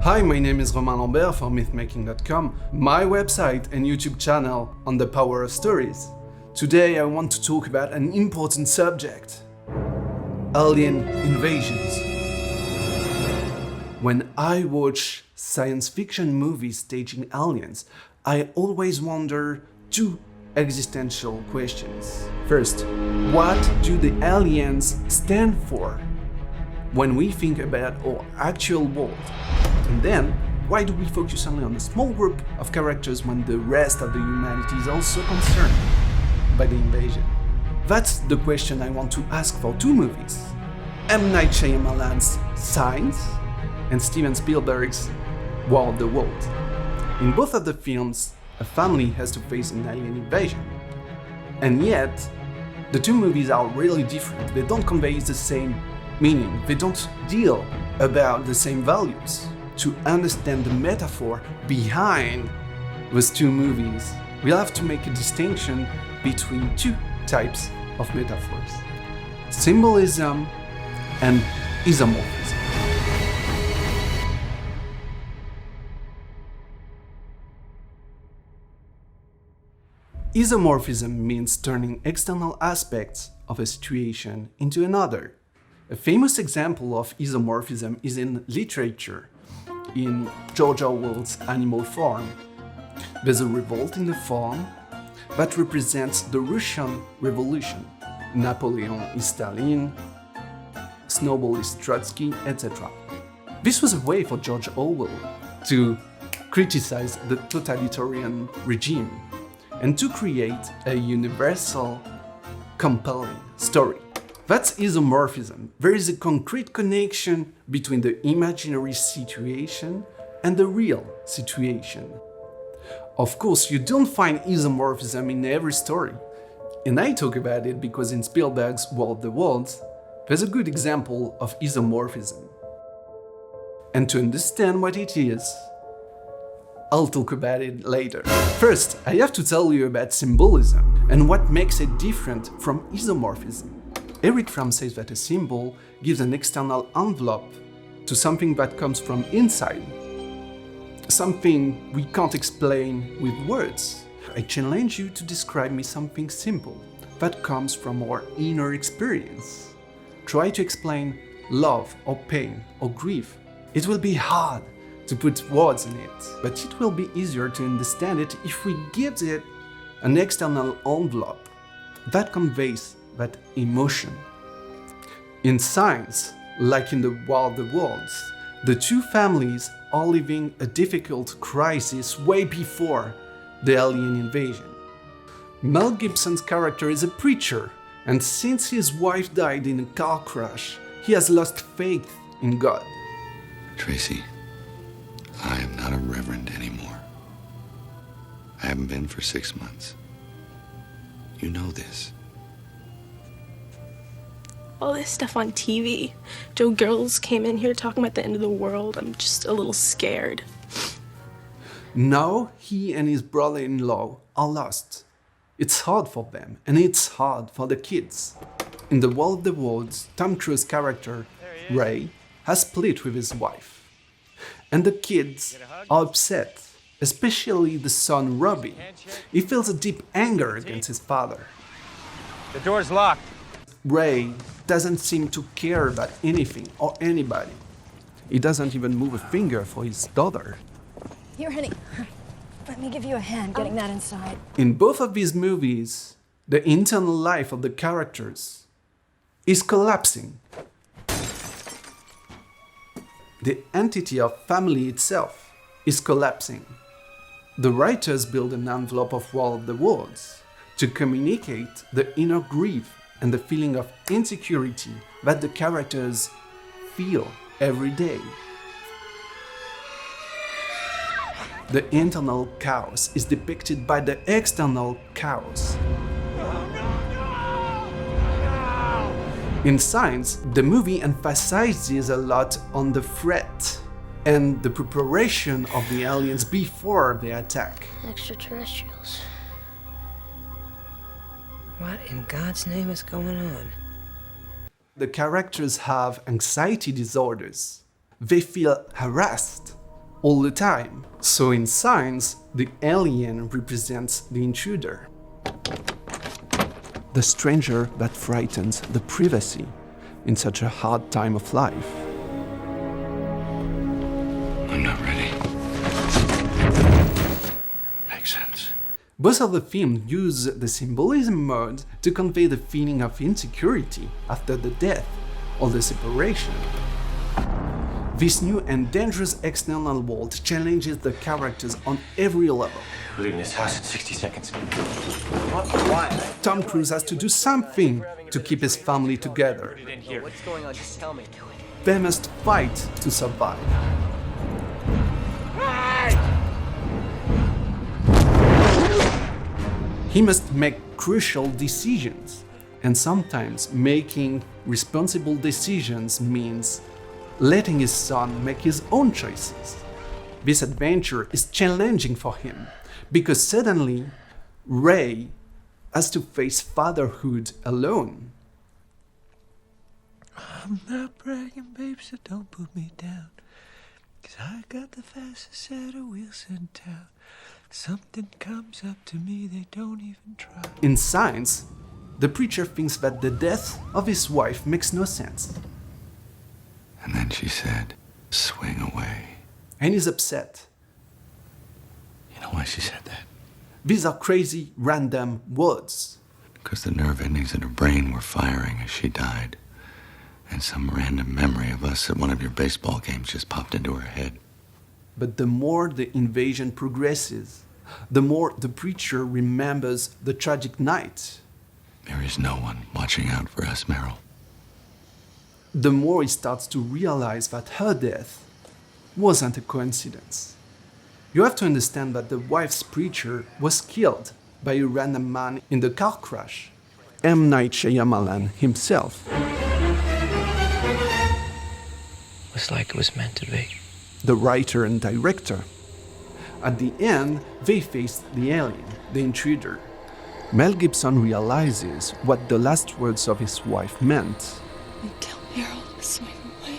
Hi, my name is Romain Lambert for Mythmaking.com, my website and YouTube channel on the power of stories. Today I want to talk about an important subject: alien invasions. When I watch science fiction movies staging aliens, I always wonder two existential questions. First, what do the aliens stand for when we think about our actual world? And then, why do we focus only on a small group of characters when the rest of the humanity is also concerned by the invasion? That's the question I want to ask for two movies: M. Night Shyamalan's Signs and Steven Spielberg's War of the Worlds. In both of the films, a family has to face an alien invasion. And yet, the two movies are really different. They don't convey the same meaning. They don't deal about the same values. To understand the metaphor behind those two movies, we'll have to make a distinction between two types of metaphors: symbolism and isomorphism. Isomorphism means turning external aspects of a situation into another. A famous example of isomorphism is in literature, in George Orwell's Animal Farm. There's a revolt in the farm that represents the Russian Revolution. Napoleon is Stalin, Snowball is Trotsky, etc. This was a way for George Orwell to criticize the totalitarian regime and to create a universal, compelling story. That's isomorphism. There is a concrete connection between the imaginary situation and the real situation. Of course, you don't find isomorphism in every story. And I talk about it because in Spielberg's War of the Worlds, there's a good example of isomorphism. And to understand what it is, I'll talk about it later. First, I have to tell you about symbolism and what makes it different from isomorphism. Eric Fromm says that a symbol gives an external envelope to something that comes from inside, something we can't explain with words. I challenge you to describe me something simple that comes from our inner experience. Try to explain love or pain or grief. It will be hard to put words in it, but it will be easier to understand it if we give it an external envelope that conveys that emotion. In science, like in the War of the Worlds, the two families are living a difficult crisis way before the alien invasion. Mel Gibson's character is a preacher, and since his wife died in a car crash, he has lost faith in God. Tracy, I am not a reverend anymore. I haven't been for 6 months. You know this. All this stuff on TV. Joe Girls came in here talking about the end of the world. I'm just a little scared. Now he and his brother-in-law are lost. It's hard for them, and it's hard for the kids. In the War of the Worlds, Tom Cruise's character, Ray, has split with his wife. And the kids are upset, especially the son, Robbie. He feels a deep anger against his father. The door's locked. Ray doesn't seem to care about anything or anybody. He doesn't even move a finger for his daughter. Here, honey. Let me give you a hand getting that inside. In both of these movies, the internal life of the characters is collapsing. The entity of family itself is collapsing. The writers build an envelope of War of the Worlds to communicate the inner grief and the feeling of insecurity that the characters feel every day. The internal chaos is depicted by the external chaos. In Science, the movie emphasizes a lot on the threat and the preparation of the aliens before they attack. Extraterrestrials. What in God's name is going on? The characters have anxiety disorders. They feel harassed all the time. So in science, the alien represents the intruder, the stranger that frightens the privacy in such a hard time of life. I'm not ready. Makes sense. Both of the films use the symbolism mode to convey the feeling of insecurity after the death or the separation. This new and dangerous external world challenges the characters on every level. We're leaving this house in 60 seconds. What? Why? Tom Cruise has to do something to keep his family together. Get in here. What's going on? Just tell me. They must fight to survive. He must make crucial decisions, and sometimes making responsible decisions means letting his son make his own choices. This adventure is challenging for him, because suddenly Ray has to face fatherhood alone. I'm not bragging, babe, so don't put me down. 'Cause I got the fastest set of wheels in town. Something comes up to me, they don't even try. In science, the preacher thinks that the death of his wife makes no sense, And then she said, swing away. and is upset. You know why she said that? These are crazy, random words. Because the nerve endings in her brain were firing as she died. And some random memory of us at one of your baseball games just popped into her head. But the more the invasion progresses, the more the preacher remembers the tragic night. There is no one watching out for us, Meryl. The more he starts to realize that her death wasn't a coincidence. You have to understand that the wife's preacher was killed by a random man in the car crash. M. Night Shyamalan himself, Looks like it was meant to be. the writer and director. At the end, they face the alien, the intruder. Mel Gibson realizes what the last words of his wife meant. You killed Meryl to swing away.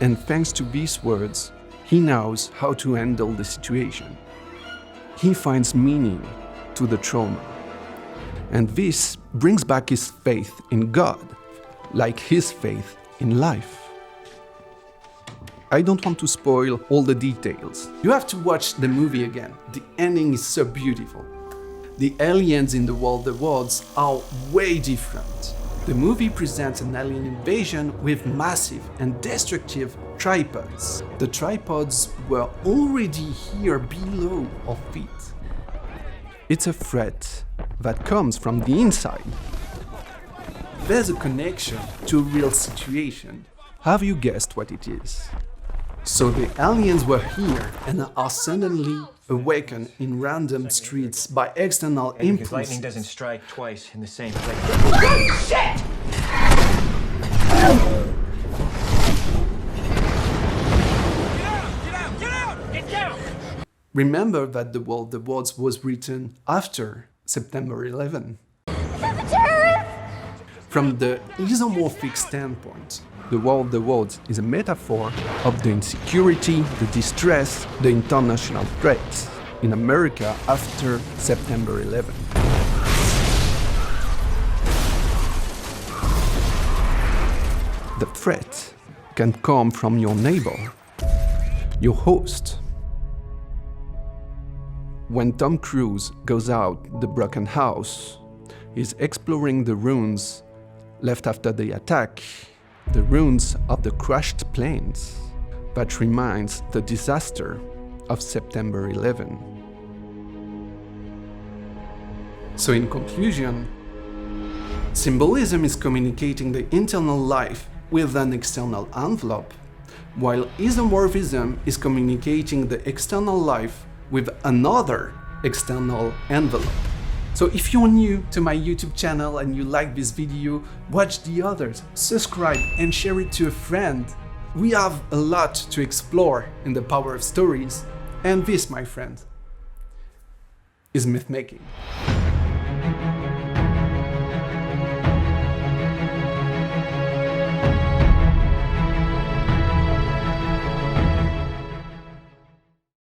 And thanks to these words, he knows how to handle the situation. He finds meaning to the trauma. And this brings back his faith in God, like his faith in life. I don't want to spoil all the details. You have to watch the movie again. The ending is so beautiful. The aliens in the world awards are way different. The movie presents an alien invasion with massive and destructive tripods. The tripods were already here below our feet. It's a threat that comes from the inside. There's a connection to a real situation. Have you guessed what it is? So the aliens were here and are suddenly awakened in random streets by external Because impulses. lightning doesn't strike twice in the same place. Remember that the World Awards was written after September 11. From the isomorphic standpoint, the World Awards is a metaphor of the insecurity, the distress, the international threats in America after September 11. The threat can come from your neighbor, your host. When Tom Cruise goes out the broken house, he's exploring the ruins left after the attack, the ruins of the crashed planes that reminds the disaster of September 11. So in conclusion, symbolism is communicating the internal life with an external envelope, while isomorphism is communicating the external life with another external envelope. So if you're new to my YouTube channel and you like this video, watch the others, subscribe and share it to a friend. We have a lot to explore in the power of stories, and this, my friend, is mythmaking.